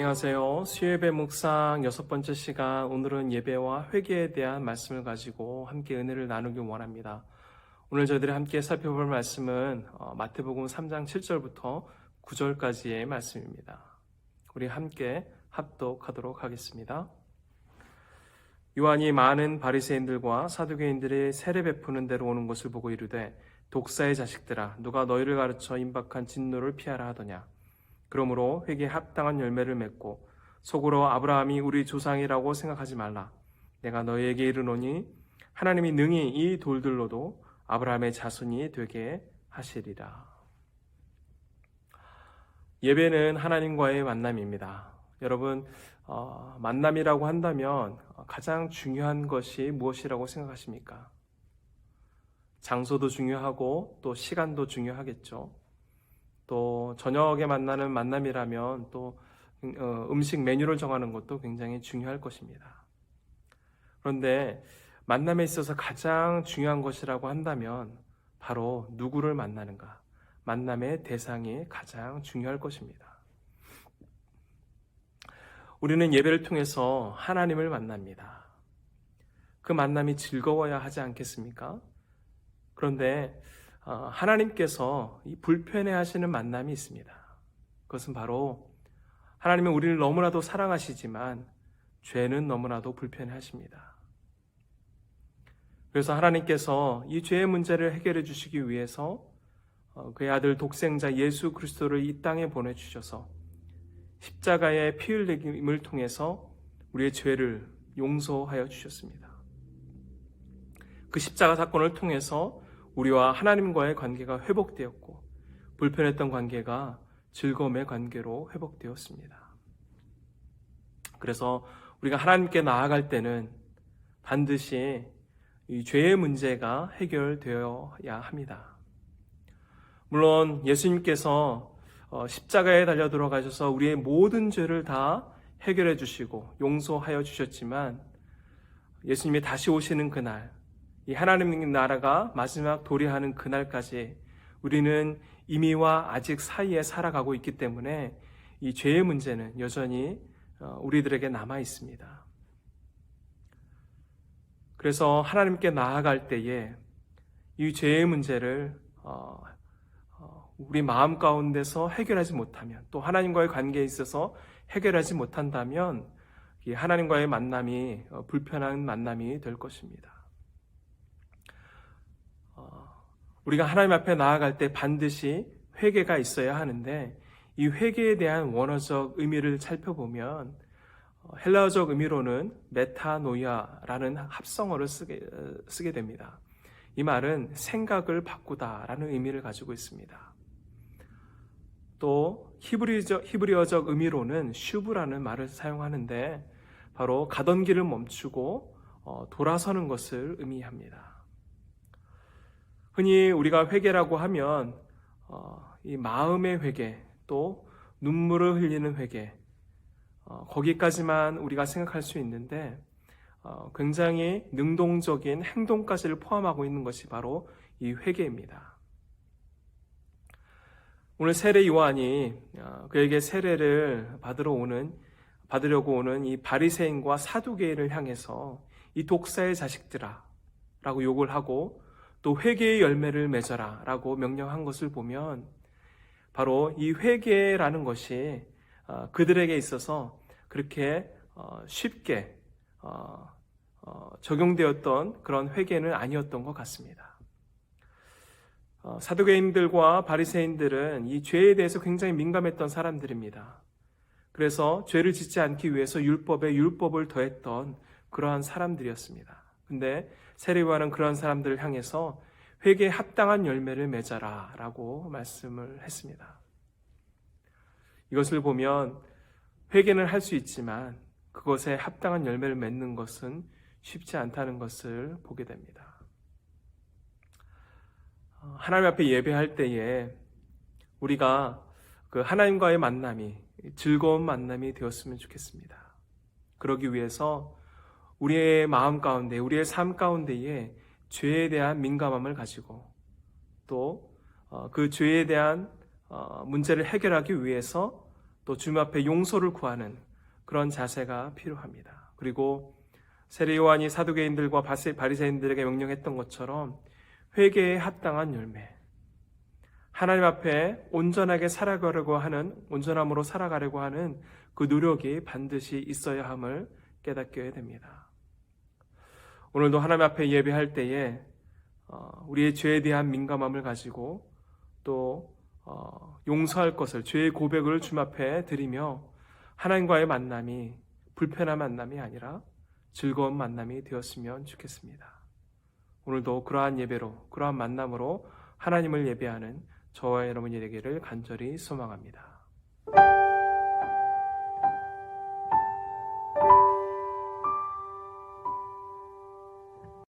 안녕하세요. 수요예배 묵상 6번째 시간, 오늘은 예배와 회개에 대한 말씀을 가지고 함께 은혜를 나누기 원합니다. 오늘 저희들이 함께 살펴볼 말씀은 마태복음 3장 7절부터 9절까지의 말씀입니다. 우리 함께 합독하도록 하겠습니다. 요한이 많은 바리새인들과 사두개인들의 세례 베푸는 데로 오는 것을 보고 이르되, 독사의 자식들아, 누가 너희를 가르쳐 임박한 진노를 피하라 하더냐. 그러므로 회개에 합당한 열매를 맺고 속으로 아브라함이 우리 조상이라고 생각하지 말라. 내가 너희에게 이르노니 하나님이 능히 이 돌들로도 아브라함의 자손이 되게 하시리라. 예배는 하나님과의 만남입니다. 여러분, 만남이라고 한다면 가장 중요한 것이 무엇이라고 생각하십니까? 장소도 중요하고 또 시간도 중요하겠죠. 또 저녁에 만나는 만남이라면 또 음식 메뉴를 정하는 것도 굉장히 중요할 것입니다. 그런데 만남에 있어서 가장 중요한 것이라고 한다면 바로 누구를 만나는가, 만남의 대상이 가장 중요할 것입니다. 우리는 예배를 통해서 하나님을 만납니다. 그 만남이 즐거워야 하지 않겠습니까? 그런데 하나님께서 이 불편해하시는 만남이 있습니다. 그것은 바로 하나님은 우리를 너무나도 사랑하시지만 죄는 너무나도 불편해하십니다. 그래서 하나님께서 이 죄의 문제를 해결해 주시기 위해서 그의 아들 독생자 예수 그리스도를 이 땅에 보내주셔서 십자가의 피 흘림을 통해서 우리의 죄를 용서하여 주셨습니다. 그 십자가 사건을 통해서 우리와 하나님과의 관계가 회복되었고 불편했던 관계가 즐거움의 관계로 회복되었습니다. 그래서 우리가 하나님께 나아갈 때는 반드시 이 죄의 문제가 해결되어야 합니다. 물론 예수님께서 십자가에 달려 들어가셔서 우리의 모든 죄를 다 해결해 주시고 용서하여 주셨지만 예수님이 다시 오시는 그날, 이 하나님의 나라가 마지막 도래하는 그날까지 우리는 이미와 아직 사이에 살아가고 있기 때문에 이 죄의 문제는 여전히 우리들에게 남아 있습니다. 그래서 하나님께 나아갈 때에 이 죄의 문제를 우리 마음 가운데서 해결하지 못하면, 또 하나님과의 관계에 있어서 해결하지 못한다면 이 하나님과의 만남이 불편한 만남이 될 것입니다. 우리가 하나님 앞에 나아갈 때 반드시 회개가 있어야 하는데, 이 회개에 대한 원어적 의미를 살펴보면 헬라어적 의미로는 메타노이아라는 합성어를 쓰게 됩니다. 이 말은 생각을 바꾸다라는 의미를 가지고 있습니다. 또 히브리어적 의미로는 슈브라는 말을 사용하는데 바로 가던 길을 멈추고 돌아서는 것을 의미합니다. 흔히 우리가 회개라고 하면 이 마음의 회개, 또 눈물을 흘리는 회개, 거기까지만 우리가 생각할 수 있는데 굉장히 능동적인 행동까지를 포함하고 있는 것이 바로 이 회개입니다. 오늘 세례 요한이 그에게 세례를 받으려고 오는 이 바리새인과 사두개인을 향해서 이 독사의 자식들아 라고 욕을 하고 또 회개의 열매를 맺어라 라고 명령한 것을 보면 바로 이 회개라는 것이 그들에게 있어서 그렇게 쉽게 적용되었던 그런 회개는 아니었던 것 같습니다. 사두개인들과 바리새인들은 이 죄에 대해서 굉장히 민감했던 사람들입니다. 그래서 죄를 짓지 않기 위해서 율법에 율법을 더했던 그러한 사람들이었습니다. 근데 세례 요한은 그런 사람들을 향해서 회개에 합당한 열매를 맺어라 라고 말씀을 했습니다. 이것을 보면 회개는 할 수 있지만 그것에 합당한 열매를 맺는 것은 쉽지 않다는 것을 보게 됩니다. 하나님 앞에 예배할 때에 우리가 그 하나님과의 만남이 즐거운 만남이 되었으면 좋겠습니다. 그러기 위해서 우리의 마음 가운데, 우리의 삶 가운데에 죄에 대한 민감함을 가지고 또 그 죄에 대한 문제를 해결하기 위해서 또 주님 앞에 용서를 구하는 그런 자세가 필요합니다. 그리고 세례 요한이 사두개인들과 바리새인들에게 명령했던 것처럼 회개에 합당한 열매, 하나님 앞에 온전하게 살아가려고 하는, 온전함으로 살아가려고 하는 그 노력이 반드시 있어야 함을 깨닫게 됩니다. 오늘도 하나님 앞에 예배할 때에 우리의 죄에 대한 민감함을 가지고 또 용서할 것을, 죄의 고백을 주님 앞에 드리며 하나님과의 만남이 불편한 만남이 아니라 즐거운 만남이 되었으면 좋겠습니다. 오늘도 그러한 예배로, 그러한 만남으로 하나님을 예배하는 저와 여러분이 되기를 간절히 소망합니다.